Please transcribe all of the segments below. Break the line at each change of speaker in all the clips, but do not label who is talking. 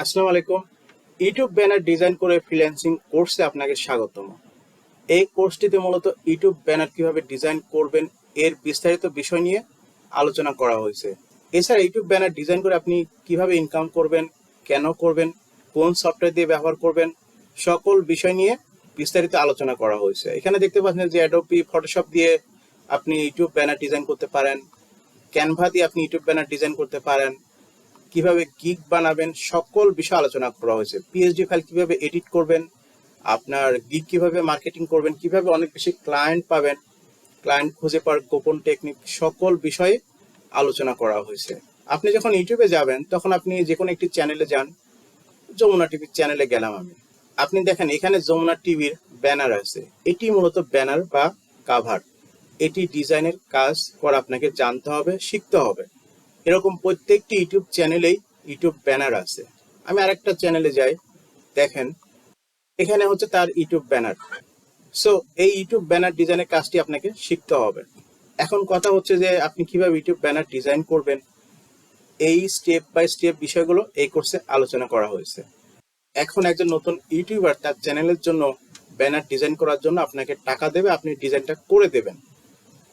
আসসালামু আলাইকুম। YouTube banner design করে ফ্রিল্যান্সিং কোর্সে আপনাকে স্বাগতম। এই কোর্সটিতে মূলত ইউটিউব ব্যানার কিভাবে ডিজাইন করবেন এর বিস্তারিত বিষয় নিয়ে আলোচনা করা হয়েছে। এছাড়া ইউটিউব ব্যানার ডিজাইন করে আপনি কিভাবে ইনকাম করবেন, কেন করবেন, কোন সফটওয়্যার দিয়ে ব্যবহার করবেন, সকল বিষয় নিয়ে বিস্তারিত আলোচনা করা হয়েছে। এখানে দেখতে পাচ্ছেন যে অ্যাডোবি ফটোশপ দিয়ে আপনি ইউটিউব ব্যানার ডিজাইন করতে পারেন, ক্যানভা দিয়ে আপনি ইউটিউব ব্যানার ডিজাইন করতে পারেন, কিভাবে গিগ বানাবেন সকল বিষয় আলোচনা করা হয়েছে। পিএসডি ফাইল কিভাবে এডিট করবেন, আপনার গিগ কিভাবে মার্কেটিং করবেন, কিভাবে অনেক বেশি ক্লায়েন্ট পাবেন, ক্লায়েন্ট খুঁজে পাওয়ার গোপন টেকনিক, সকল বিষয়ে আলোচনা করা হয়েছে। আপনি যখন ইউটিউবে যাবেন তখন আপনি যে কোনো একটি চ্যানেলে যান, যমুনা টিভির চ্যানেলে গেলাম আমি, আপনি দেখেন এখানে যমুনা টিভির ব্যানার আছে। এটি মূলত ব্যানার বা কাভার। এটি ডিজাইনের কাজ করা আপনাকে জানতে হবে, শিখতে হবে। এরকম প্রত্যেকটি ইউটিউব চ্যানেলেই ইউটিউব ব্যানার আছে। আমি আরেকটা চ্যানেলে যাই, দেখেন এখানে হচ্ছে তার ইউটিউব ব্যানার। সো এই ইউটিউব ব্যানার ডিজাইনের কাজটি আপনাকে শিখতে হবে। এখন কথা হচ্ছে যে আপনি কিভাবে ইউটিউব ব্যানার ডিজাইন করবেন, এই স্টেপ বাই স্টেপ বিষয়গুলো এই কোর্সে আলোচনা করা হয়েছে। এখন একজন নতুন ইউটিউবার তার চ্যানেলের জন্য ব্যানার ডিজাইন করার জন্য আপনাকে টাকা দেবে, আপনি ডিজাইনটা করে দেবেন।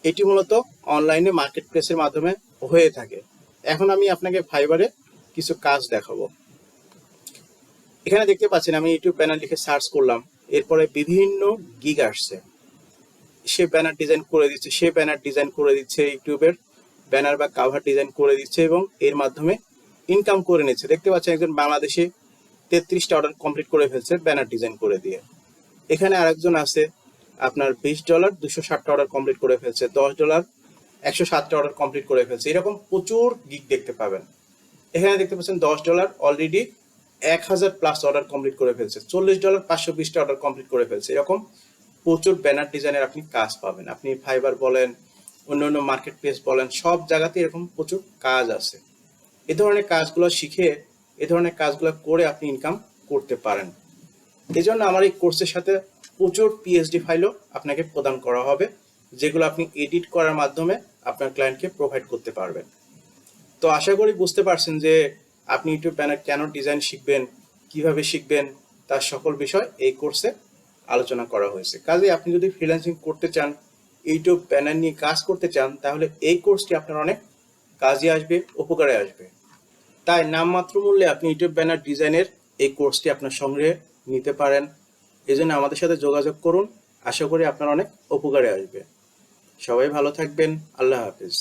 এটি মূলত অনলাইনে মার্কেট প্লেসের মাধ্যমে হয়ে থাকে। এখন আমি আপনাকে ফাইবারে কিছু কাজ দেখাবো। এখানে দেখতে পাচ্ছেন আমি ইউটিউব ব্যানার লিখে সার্চ করলাম, এরপরে বিভিন্ন গিগ আসছে। সে ব্যানার ডিজাইন করে দিচ্ছে, সে ব্যানার ডিজাইন করে দিচ্ছে, ইউটিউবের ব্যানার বা কাভার ডিজাইন করে দিচ্ছে এবং এর মাধ্যমে ইনকাম করে নিচ্ছে। দেখতে পাচ্ছেন একজন বাংলাদেশে 33টা অর্ডার কমপ্লিট করে ফেলছে ব্যানার ডিজাইন করে দিয়ে। এখানে আরেকজন আছে আপনার $20 260টা অর্ডার কমপ্লিট করে ফেলছে, $10 107টা অর্ডার কমপ্লিট করে ফেলছে। এরকম প্রচুর গিগ দেখতে পাবেন। এখানে দেখতে পাচ্ছেন $10 অলরেডি 1000+ অর্ডার কমপ্লিট করে ফেলছে, $40 520টা অর্ডার কমপ্লিট করে ফেলছে। এরকম প্রচুর ব্যানার ডিজাইনের আপনি কাজ পাবেন। আপনি ফাইবার বলেন, অন্য অন্য মার্কেট প্লেস বলেন, সব জায়গাতে এরকম প্রচুর কাজ আছে। এ ধরনের কাজগুলো শিখে, এ ধরনের কাজগুলো করে আপনি ইনকাম করতে পারেন। এই জন্য আমার এই কোর্সের সাথে প্রচুর পিএইচডি ফাইলও আপনাকে প্রদান করা হবে, যেগুলো আপনি এডিট করার মাধ্যমে আপনার ক্লায়েন্টকে প্রোভাইড করতে পারবেন। তো আশা করি বুঝতে পারছেন যে আপনি ইউটিউব ব্যানার কেন ডিজাইন শিখবেন, কিভাবে শিখবেন, তার সকল বিষয় এই কোর্সে আলোচনা করা হয়েছে। কাজে আপনি যদি ফ্রিল্যান্সিং করতে চান, ইউটিউব ব্যানার নিয়ে কাজ করতে চান, তাহলে এই কোর্সটি আপনার অনেক কাজে আসবে, উপকারে আসবে। তাই নামমাত্র মূল্যে আপনি ইউটিউব ব্যানার ডিজাইনের এই কোর্সটি আপনার সঙ্গে নিতে পারেন। এই জন্য আমাদের সাথে যোগাযোগ করুন, আশা করি আপনার অনেক উপকারে আসবে। সবাই ভালো থাকবেন, আল্লাহ হাফিজ।